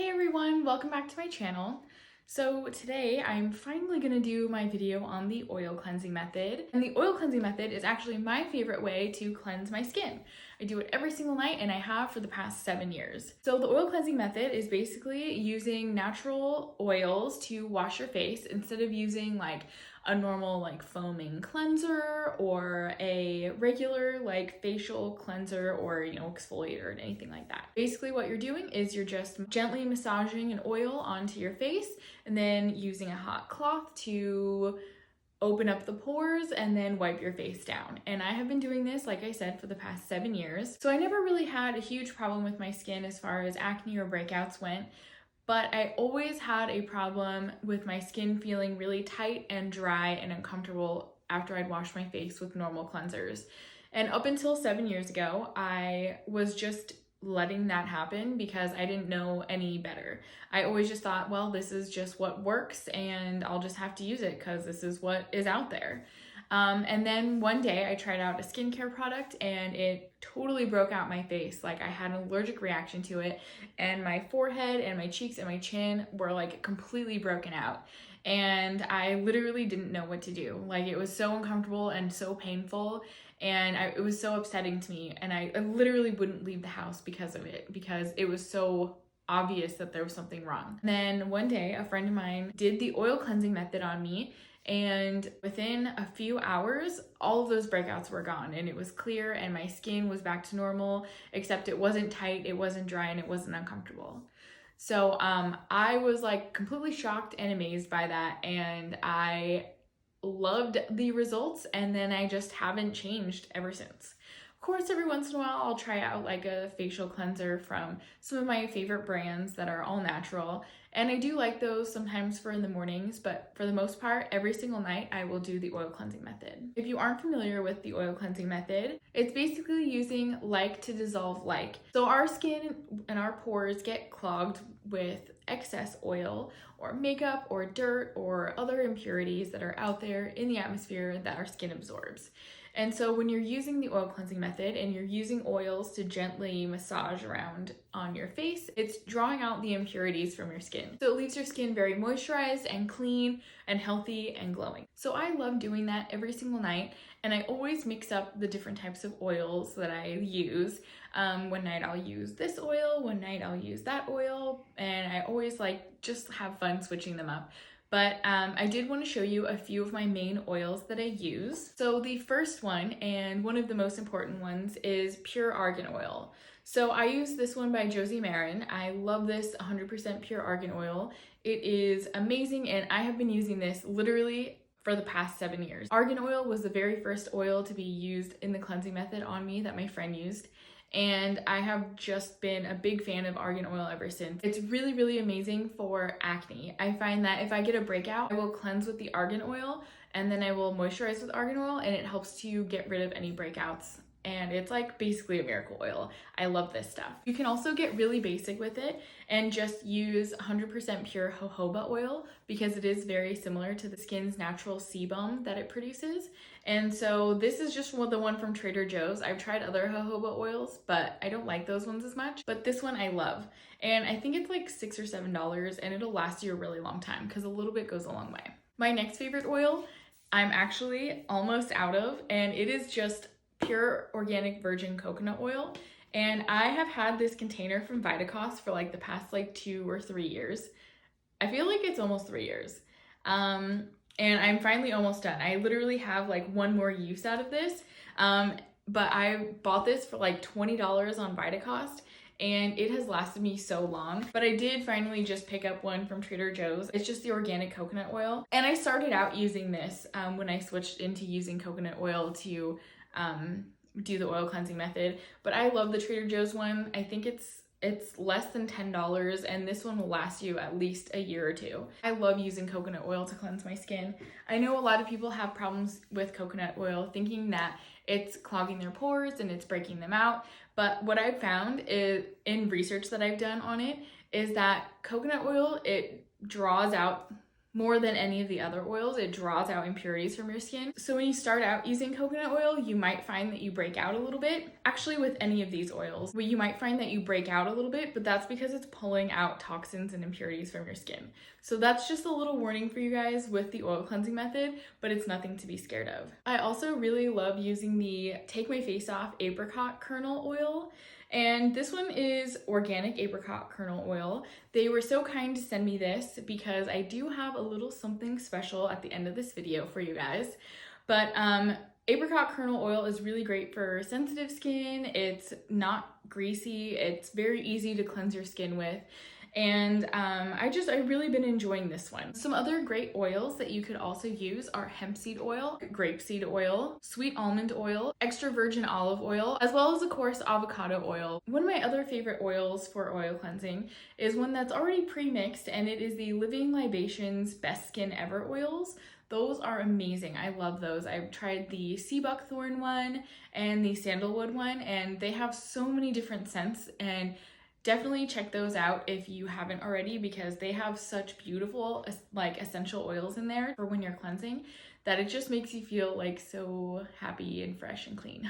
Hey everyone, welcome back to my channel. So today I'm finally going to do my video on the oil cleansing method. And the oil cleansing method is actually my favorite way to cleanse my skin. I do it every single night and I have for the past 7 years. So the oil cleansing method is basically using natural oils to wash your face instead of using like a normal foaming cleanser or a regular facial cleanser or exfoliator or anything like that. Basically what you're doing is you're just gently massaging an oil onto your face and then using a hot cloth to open up the pores and then wipe your face down. And I have been doing this, like I said, for the past 7 years. So I never really had a huge problem with my skin as far as acne or breakouts went, but I always had a problem with my skin feeling really tight and dry and uncomfortable after I'd washed my face with normal cleansers. And up until 7 years ago, I was just letting that happen because I didn't know any better. I always just thought, well, this is just what works and I'll just have to use it because this is what is out there. And then one day I tried out a skincare product and it totally broke out my face. Like I had an allergic reaction to it and my forehead and my cheeks and my chin were completely broken out. And I literally didn't know what to do. It was so uncomfortable and so painful and it was so upsetting to me. And I literally wouldn't leave the house because of it, because it was so obvious that there was something wrong. And then one day a friend of mine did the oil cleansing method on me, and within a few hours, all of those breakouts were gone and it was clear and my skin was back to normal, except it wasn't tight, it wasn't dry, and it wasn't uncomfortable. So I was completely shocked and amazed by that, and I loved the results, and then I just haven't changed ever since. Of course, every once in a while I'll try out a facial cleanser from some of my favorite brands that are all natural, and I do like those sometimes for in the mornings, but for the most part, every single night I will do the oil cleansing method. If you aren't familiar with the oil cleansing method, it's basically using like to dissolve like. So our skin and our pores get clogged with excess oil or makeup or dirt or other impurities that are out there in the atmosphere that our skin absorbs. And so when you're using the oil cleansing method and you're using oils to gently massage around on your face, it's drawing out the impurities from your skin. So it leaves your skin very moisturized and clean and healthy and glowing. So I love doing that every single night, and I always mix up the different types of oils that I use. One night I'll use this oil, one night I'll use that oil, and I always just have fun switching them up. But I did want to show you a few of my main oils that I use. So the first one, and one of the most important ones, is pure argan oil. So I use this one by Josie Marin. I love this 100% pure argan oil. It is amazing, and I have been using this literally for the past 7 years. Argan oil was the very first oil to be used in the cleansing method on me that my friend used, and I have just been a big fan of argan oil ever since. It's really, really amazing for acne. I find that if I get a breakout, I will cleanse with the argan oil and then I will moisturize with argan oil, and it helps to get rid of any breakouts. And it's basically a miracle oil. I love this stuff. You can also get really basic with it and just use 100% pure jojoba oil because it is very similar to the skin's natural sebum that it produces. And so this is just the one from Trader Joe's. I've tried other jojoba oils, but I don't like those ones as much. But this one I love. And I think it's $6 or $7, and it'll last you a really long time because a little bit goes a long way. My next favorite oil, I'm actually almost out of, and it is just pure organic virgin coconut oil. And I have had this container from Vitacost for the past 2 or 3 years. I feel like it's almost 3 years. And I'm finally almost done. I literally have one more use out of this. But I bought this for $20 on Vitacost, and it has lasted me so long. But I did finally just pick up one from Trader Joe's. It's just the organic coconut oil. And I started out using this when I switched into using coconut oil to do the oil cleansing method, but I love the Trader Joe's one. I think it's less than $10, and this one will last you at least a year or two. I love using coconut oil to cleanse my skin. I know a lot of people have problems with coconut oil, thinking that it's clogging their pores and it's breaking them out, but what I've found is, in research that I've done on it, is that coconut oil, it draws out more than any of the other oils. It draws out impurities from your skin. So when you start out using coconut oil, you might find that you break out a little bit. Actually, with any of these oils, you might find that you break out a little bit, but that's because it's pulling out toxins and impurities from your skin. So that's just a little warning for you guys with the oil cleansing method, but it's nothing to be scared of. I also really love using the Take My Face Off apricot kernel oil. And this one is organic apricot kernel oil. They were so kind to send me this because I do have a little something special at the end of this video for you guys. But apricot kernel oil is really great for sensitive skin. It's not greasy. It's very easy to cleanse your skin with. And I've really been enjoying this one. Some other great oils that you could also use are hemp seed oil, grapeseed oil, sweet almond oil, extra virgin olive oil, as well as of course avocado oil. One of my other favorite oils for oil cleansing is one that's already pre-mixed, and it is the Living Libations Best Skin Ever oils. Those are amazing. I love those. I've tried the sea buckthorn one and the sandalwood one, and they have so many different scents, and definitely check those out if you haven't already, because they have such beautiful like essential oils in there for when you're cleansing that it just makes you feel like so happy and fresh and clean.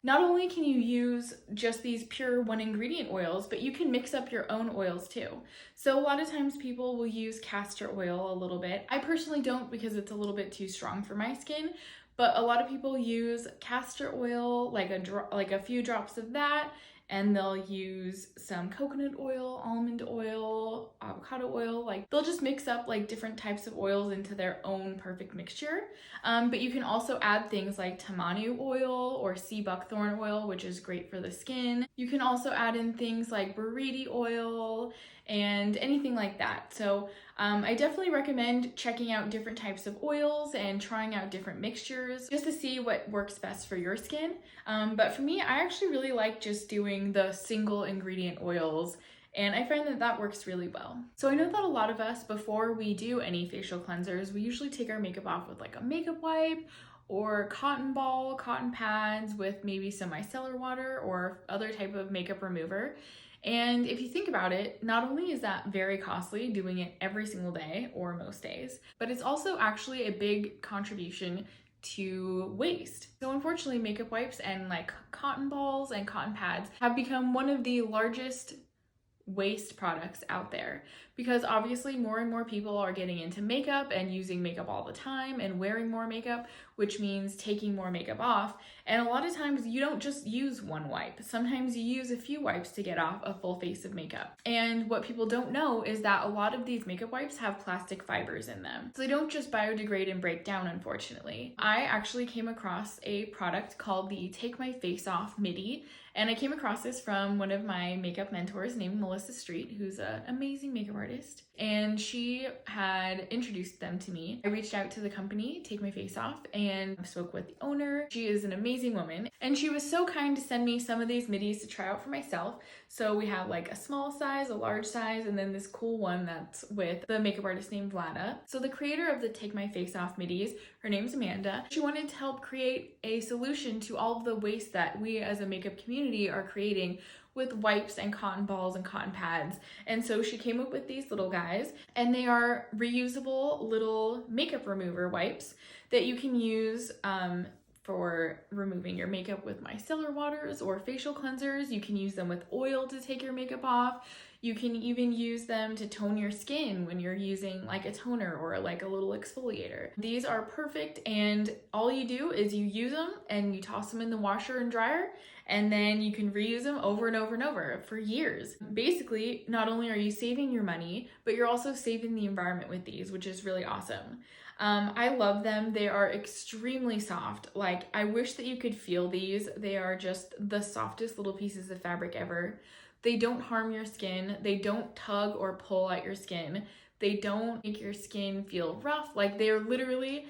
Not only can you use just these pure one ingredient oils, but you can mix up your own oils too. So a lot of times people will use castor oil a little bit. I personally don't, because it's a little bit too strong for my skin, but a lot of people use castor oil, like a few drops of that, and they'll use some coconut oil, almond oil, avocado oil. Like they'll just mix up like different types of oils into their own perfect mixture. But you can also add things like tamanu oil or sea buckthorn oil, which is great for the skin. You can also add in things like buriti oil and anything like that. So I definitely recommend checking out different types of oils and trying out different mixtures just to see what works best for your skin. But for me, I actually really like just doing the single ingredient oils, and I find that that works really well. So I know that a lot of us, before we do any facial cleansers, we usually take our makeup off with like a makeup wipe or cotton ball, cotton pads with maybe some micellar water or other type of makeup remover. And if you think about it, not only is that very costly doing it every single day or most days, but it's also actually a big contribution to waste. So unfortunately, makeup wipes and like cotton balls and cotton pads have become one of the largest waste products out there, because obviously more and more people are getting into makeup and using makeup all the time and wearing more makeup, which means taking more makeup off. And a lot of times you don't just use one wipe. Sometimes you use a few wipes to get off a full face of makeup. And what people don't know is that a lot of these makeup wipes have plastic fibers in them. So they don't just biodegrade and break down, unfortunately. I actually came across a product called the Take My Face Off Mittie. And I came across this from one of my makeup mentors named Melissa Street, who's an amazing makeup artist. And she had introduced them to me. I reached out to the company, Take My Face Off, and spoke with the owner. She is an amazing woman. And she was so kind to send me some of these middies to try out for myself. So we have like a small size, a large size, and then this cool one that's with the makeup artist named Vlada. So the creator of the Take My Face Off middies, her name's Amanda. She wanted to help create a solution to all of the waste that we as a makeup community are creating with wipes and cotton balls and cotton pads. And so she came up with these little guys, and they are reusable little makeup remover wipes that you can use for removing your makeup with micellar waters or facial cleansers. You can use them with oil to take your makeup off. You can even use them to tone your skin when you're using like a toner or like a little exfoliator. These are perfect, and all you do is you use them and you toss them in the washer and dryer, and then you can reuse them over and over and over for years. Basically, not only are you saving your money, but you're also saving the environment with these, which is really awesome. I love them. They are extremely soft. Like, I wish that you could feel these. They are just the softest little pieces of fabric ever. They don't harm your skin. They don't tug or pull at your skin. They don't make your skin feel rough. Like, they're literally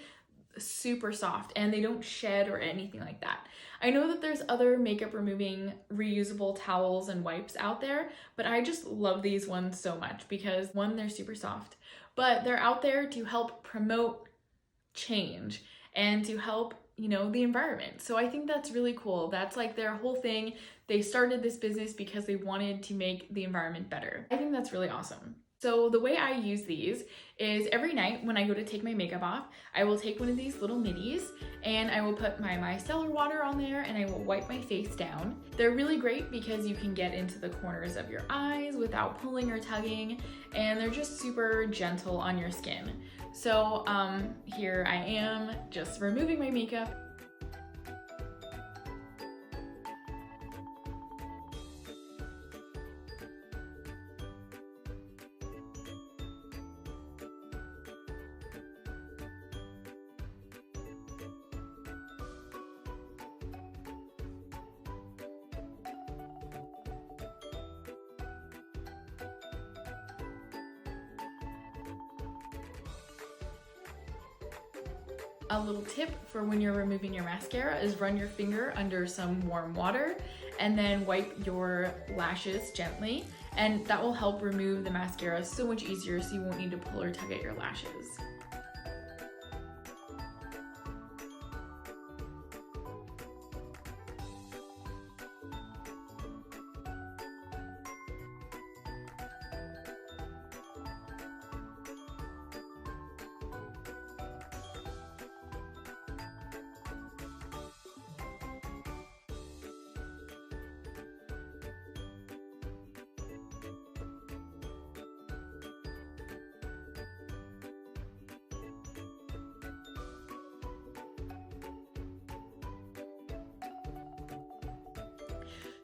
super soft, and they don't shed or anything like that. I know that there's other makeup removing reusable towels and wipes out there, but I just love these ones so much because, one, they're super soft, but they're out there to help promote change and to help, you know, the environment. So I think that's really cool. That's like their whole thing. They started this business because they wanted to make the environment better. I think that's really awesome. So the way I use these is every night when I go to take my makeup off, I will take one of these little mitties and I will put my micellar water on there and I will wipe my face down. They're really great because you can get into the corners of your eyes without pulling or tugging, and they're just super gentle on your skin. So here I am just removing my makeup. A little tip for when you're removing your mascara is run your finger under some warm water and then wipe your lashes gently, and that will help remove the mascara so much easier, so you won't need to pull or tug at your lashes.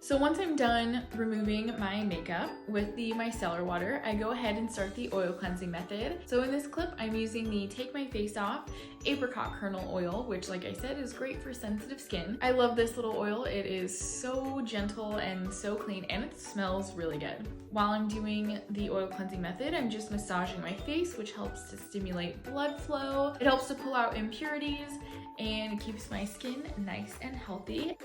So once I'm done removing my makeup with the micellar water, I go ahead and start the oil cleansing method. So in this clip, I'm using the Take My Face Off apricot kernel oil, which, like I said, is great for sensitive skin. I love this little oil. It is so gentle and so clean, and it smells really good. While I'm doing the oil cleansing method, I'm just massaging my face, which helps to stimulate blood flow. It helps to pull out impurities and keeps my skin nice and healthy.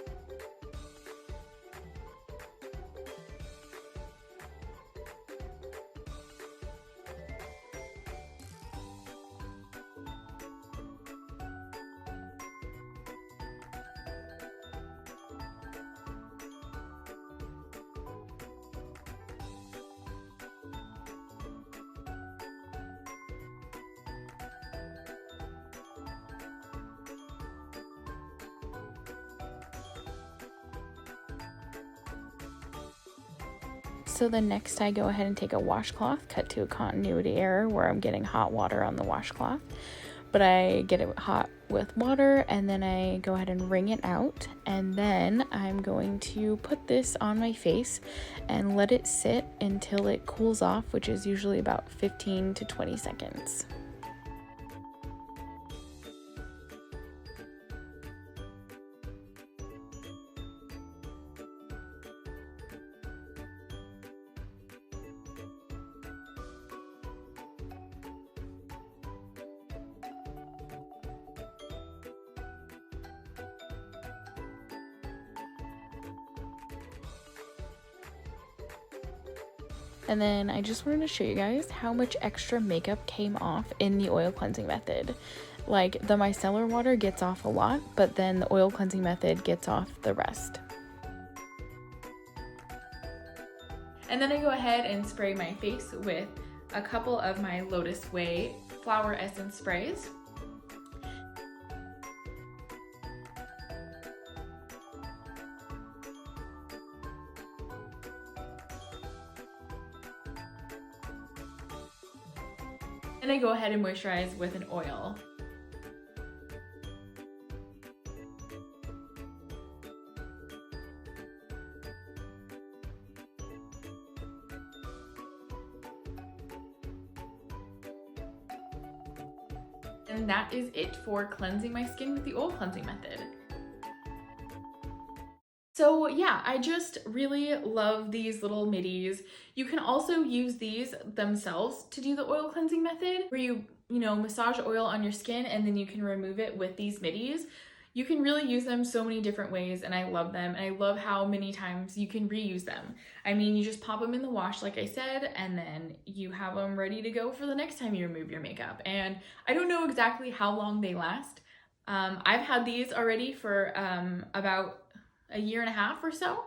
So then next I go ahead and take a washcloth, cut to a continuity error where I'm getting hot water on the washcloth. But I get it hot with water and then I go ahead and wring it out, and then I'm going to put this on my face and let it sit until it cools off, which is usually about 15 to 20 seconds. And then I just wanted to show you guys how much extra makeup came off in the oil cleansing method. Like, the micellar water gets off a lot, but then the oil cleansing method gets off the rest. And then I go ahead and spray my face with a couple of my Lotus Way flower essence sprays. And I go ahead and moisturize with an oil. And that is it for cleansing my skin with the oil cleansing method. So yeah, I just really love these little middies. You can also use these themselves to do the oil cleansing method, where you massage oil on your skin and then you can remove it with these middies. You can really use them so many different ways, and I love them, and I love how many times you can reuse them. I mean, you just pop them in the wash, like I said, and then you have them ready to go for the next time you remove your makeup. And I don't know exactly how long they last. I've had these already for about a year and a half or so,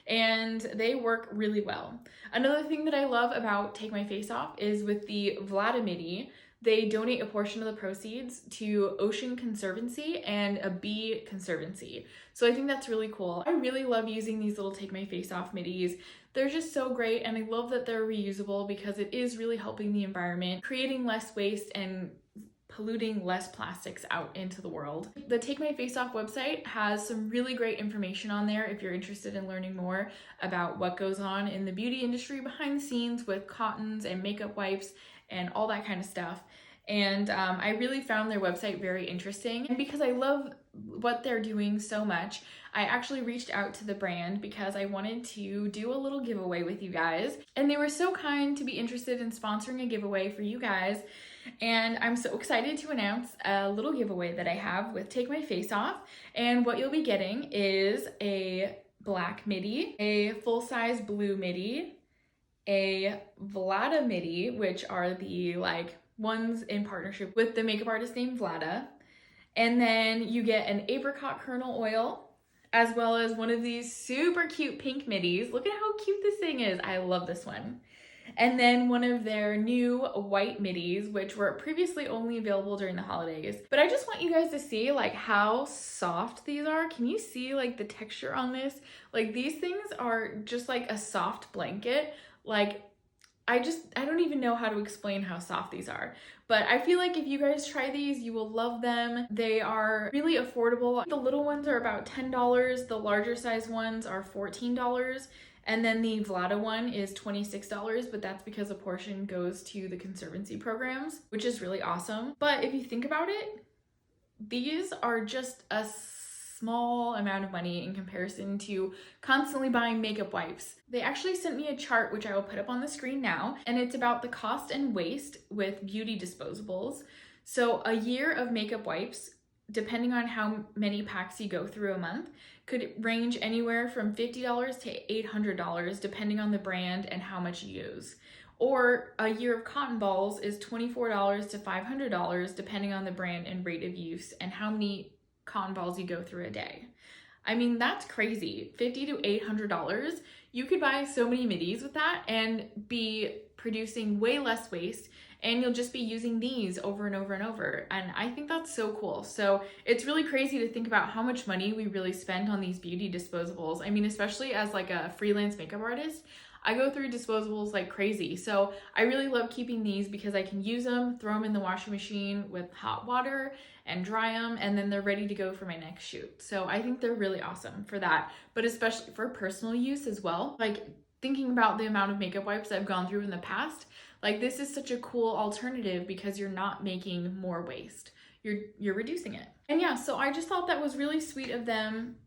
and they work really well. Another thing that I love about Take My Face Off is with the Vlada mittie, they donate a portion of the proceeds to Ocean Conservancy and a bee conservancy. So I think that's really cool. I really love using these little Take My Face Off middies. They're just so great, and I love that they're reusable because it is really helping the environment, creating less waste and polluting less plastics out into the world. The Take My Face Off website has some really great information on there if you're interested in learning more about what goes on in the beauty industry behind the scenes with cottons and makeup wipes and all that kind of stuff. And I really found their website very interesting. And because I love what they're doing so much, I actually reached out to the brand because I wanted to do a little giveaway with you guys. And they were so kind to be interested in sponsoring a giveaway for you guys. And I'm so excited to announce a little giveaway that I have with Take My Face Off. And what you'll be getting is a black mittie, a full-size blue mittie, a Vlada mittie, which are the ones in partnership with the makeup artist named Vlada. And then you get an apricot kernel oil, as well as one of these super cute pink middies. Look at how cute this thing is. I love this one. And then one of their new white middies, which were previously only available during the holidays. But I just want you guys to see how soft these are. Can you see the texture on this? These things are just like a soft blanket. I don't even know how to explain how soft these are, but I feel like if you guys try these, you will love them. They are really affordable. The little ones are about $10. The larger size ones are $14. And then the Vlada one is $26, but that's because a portion goes to the conservancy programs, which is really awesome. But if you think about it, these are just a small amount of money in comparison to constantly buying makeup wipes. They actually sent me a chart, which I will put up on the screen now, and it's about the cost and waste with beauty disposables. So a year of makeup wipes, depending on how many packs you go through a month, could range anywhere from $50 to $800 depending on the brand and how much you use. Or a year of cotton balls is $24 to $500 depending on the brand and rate of use and how many cotton balls you go through a day. I mean, that's crazy. $50 to $800. You could buy so many middies with that and be producing way less waste, and you'll just be using these over and over and over. And I think that's so cool. So it's really crazy to think about how much money we really spend on these beauty disposables. I mean, especially as a freelance makeup artist, I go through disposables like crazy. So I really love keeping these because I can use them, throw them in the washing machine with hot water and dry them, and then they're ready to go for my next shoot. So I think they're really awesome for that, but especially for personal use as well. Thinking about the amount of makeup wipes I've gone through in the past, this is such a cool alternative because you're not making more waste. You're reducing it. And yeah, so I just thought that was really sweet of them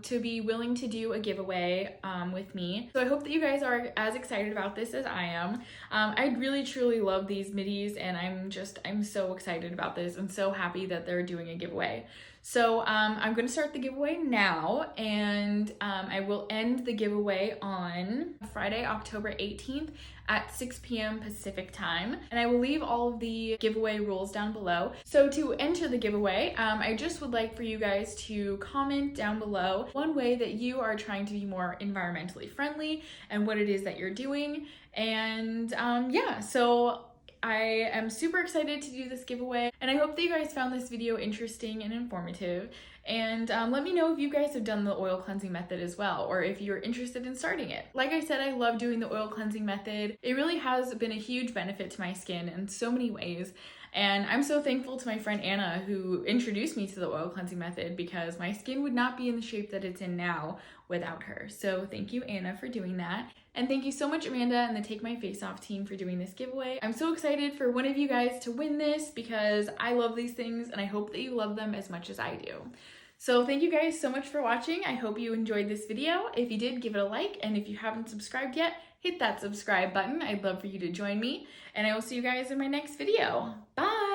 to be willing to do a giveaway with me. So I hope that you guys are as excited about this as I am. I really truly love these middies, and I'm so excited about this and so happy that they're doing a giveaway. So I'm going to start the giveaway now, and I will end the giveaway on Friday, October 18th at 6 p.m. Pacific time. And I will leave all of the giveaway rules down below. So to enter the giveaway, I just would like for you guys to comment down below one way that you are trying to be more environmentally friendly and what it is that you're doing. And yeah, so I am super excited to do this giveaway, and I hope that you guys found this video interesting and informative. And let me know if you guys have done the oil cleansing method as well, or if you're interested in starting it. Like I said, I love doing the oil cleansing method. It really has been a huge benefit to my skin in so many ways. And I'm so thankful to my friend Anna who introduced me to the oil cleansing method, because my skin would not be in the shape that it's in now without her. So thank you, Anna, for doing that. And thank you so much, Amanda and the Take My Face Off team, for doing this giveaway. I'm so excited for one of you guys to win this because I love these things and I hope that you love them as much as I do. So thank you guys so much for watching. I hope you enjoyed this video. If you did, give it a like, and if you haven't subscribed yet, hit that subscribe button. I'd love for you to join me, and I will see you guys in my next video. Bye!